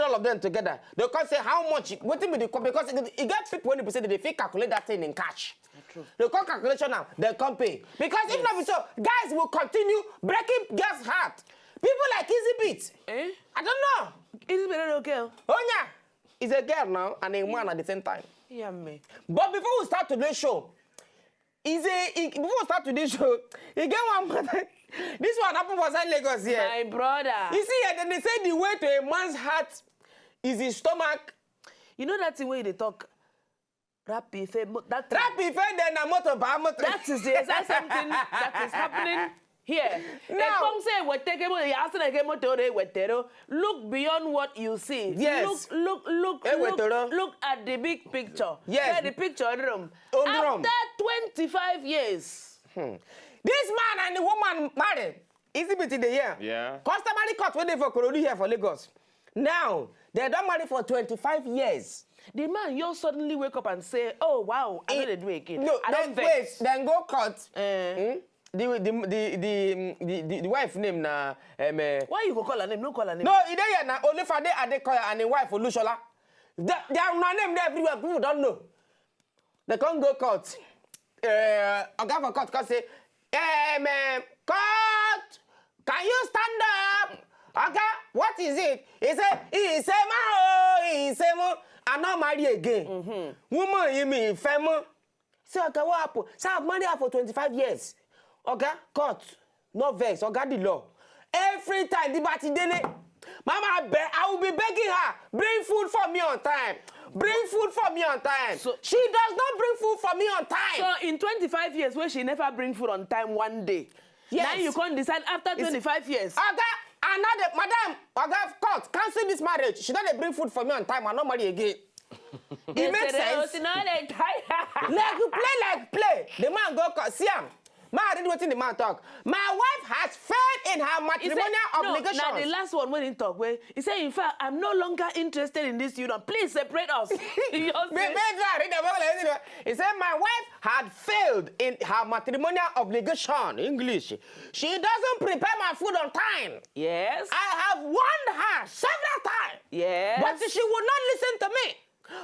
All of them together, they can't say how much. What be the because it gets people when they say that they calculate that thing in cash. True. They call calculation now, they can't pay because if not so, guys will continue breaking girls' heart. People like IzyBeatz. I don't know. IzyBeatz okay? Oh yeah, he's a girl now and a man at the same time. Yeah, me. But before we start today's show, before we start today's show, you get one mother. This one happened for San Lagos here. My brother. You see, then they say the way to a man's heart is his stomach. You know that's the way they talk. Rapid, then a motor. That is the exact same thing that is happening here. Now, look beyond what you see. Yes. Look at the big picture. Yes. Yeah, the picture room. After 25 years. This man and the woman married. IzyBeatz in the year. Yeah. Customary court waiting for Korodu here for Lagos. Now, they don't marry for 25 years. The man, you suddenly wake up and say, oh, wow, I don't do it again. No, I don't wait, then go court. The wife name na why you go call her name? No call her name. No, it is na only for the Adekoya and the wife Olushola. They are not named everywhere. People don't know. They can't go court. I got for court. Can say, court, can you stand up? Okay, what is it? He said, I'm not married again. Woman, you mean famous? Say, okay, what happened? So I've married her for 25 years. Okay, court, no vex, okay, the law. Every time the party daily, Mama, I will be begging her, bring food for me on time. Bring food for me on time. So, she does not bring food for me on time. So in 25 years, where she never bring food on time one day. Yes. Now you can't decide after 25 years. Okay, another, madam, court, cancel this marriage. She doesn't bring food for me on time. I'm not married again. It makes sense. Like play. The man go court. See him. Man, I didn't wait the man talk. My wife has failed in her matrimonial obligations. Now the last one when he talk, where he said, in fact, I'm no longer interested in this union. Please separate us. He said, my wife had failed in her matrimonial obligation. English. She doesn't prepare my food on time. Yes. I have warned her several times. Yes. But she would not listen to me.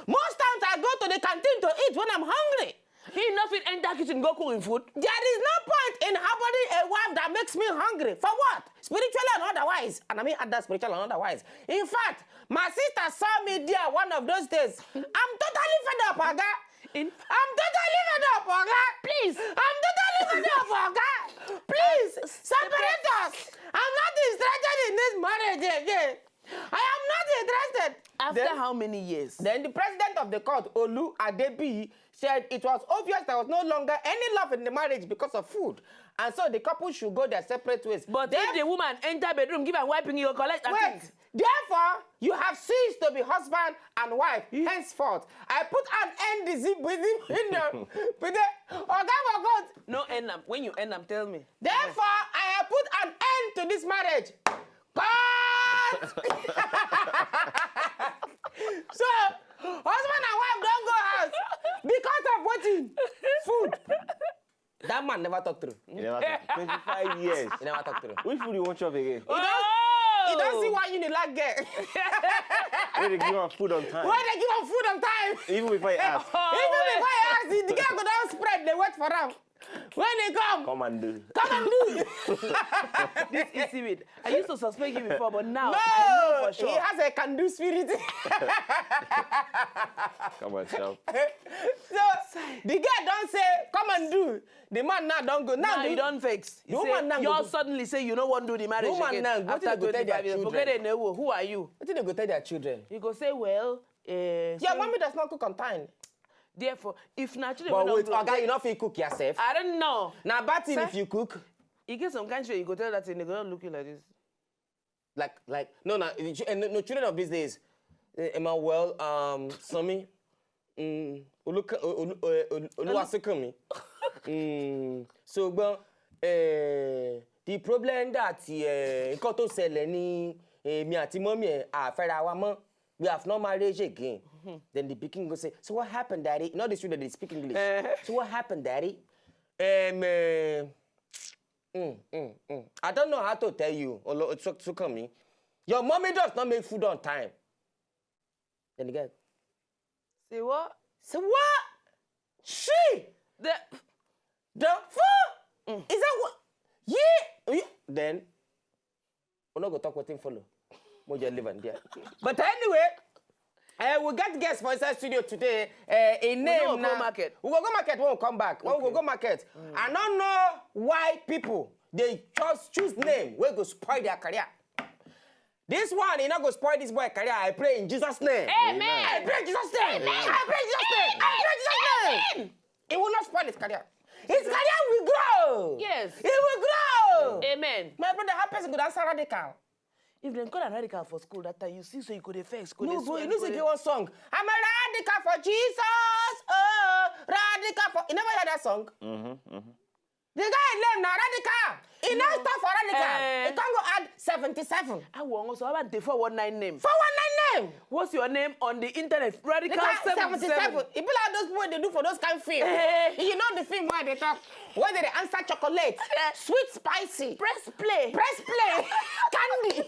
Most times I go to the canteen to eat when I'm hungry. He enough in enter kitchen go cooking food. There is no point in harboring a wife that makes me hungry. For what? Spiritually and otherwise. And I mean other spiritual and otherwise. In fact, my sister saw me there one of those days. I'm totally fed up, Oga. I'm totally fed up, Oga. Please. I'm totally fed up, Oga. Please, separate us. I'm not interested in this marriage again. I am not interested. After how many years? Then the president of the court, Olu Adebi, said it was obvious there was no longer any love in the marriage because of food. And so the couple should go their separate ways. But if the woman enter bedroom, give her wiping, you collect. Wait. Therefore, you have ceased to be husband and wife henceforth. I put an end to this No end up. When you end up, tell me. Therefore, I have put an end to this marriage. So, husband and wife don't go out because of waiting food. That man never talked through. He never talked. 25 years. He never talked through. Which food you want to chop again? He don't see why you need like get. When they give him food on time. Why they give him food on time? Even before he asks. Even before he asks, the girl go down spread, they wait for him. When they come, come and do. Come and do. This is IzyBeatz. I used to suspect you before, but now no, I know for sure. He has a can-do spirit. Come on, chop. So the girl don't say, come and do. The man now don't go. Now you don't vex. You suddenly say you don't want to do the marriage again. Now, after 25 years. Forget it, who are you? What did they go tell their children? You go say, well, your mommy does not cook on time. Therefore, if naturally but wait, Oga, you not fit cook yourself. I don't know. Now, bad thing if you cook. You get some country, you go tell that thing, they're gonna look you like this. Like, no, children of these days, Well, Sami, Oluwasekami. So, well, the problem that nǹkan tó ṣẹlẹ̀ ní mi àti mommy àfẹ́ra wa mọ́, we have no marriage again. Then the pikin go say, so what happened, daddy? You know the student, they speak English. So what happened, daddy? I don't know how to tell you. Oluwasekami. Your mommy does not make food on time. Then again. Say what? Say what? She! The food? Is that what? Yeah! Then, we're not going to talk with him follow. We'll just live on there. But anyway, we got guests for inside studio today. A name. We'll go market. We'll go market, we'll come back. Okay. We'll go market. I don't know why people, they just choose name. We'll go spoil their career. This one, you're not going to spoil this boy career. I pray in Jesus' name. Amen. I pray in Jesus' name. Amen. I pray in Jesus' name. I pray in Jesus' name. It will not spoil his career. His career will grow. Yes. It will grow. Amen. My brother, how person could answer radical? If they call a radical for school that time, you see, so you could effect school. No, bro, you know, say one song. I'm a radical for Jesus. Oh, radical for. You never heard that song? The guy name now radical. He now start for radical. He can't go add 77. I want also about the 419 name. 419 name. What's your name on the internet? Radical 77. It be like those boys they do for those kind of film. You know the film where they talk, where they answer chocolate, sweet, spicy. Press play. Press play. Candy.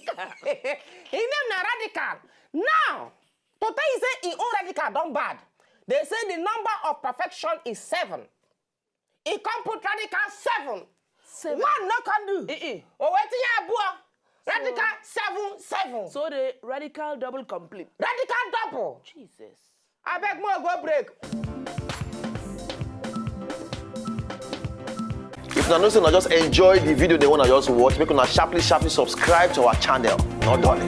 He name na radical. Now, to tell you say he own radical done bad. They say the number of perfection is 7. He can put radical 7. One no can do. Oh, wait till you radical 7. So the radical double complete. Radical double. Jesus. I beg more go break. If you not just enjoy the video they want to just watch, make una sharply subscribe to our channel. Not done.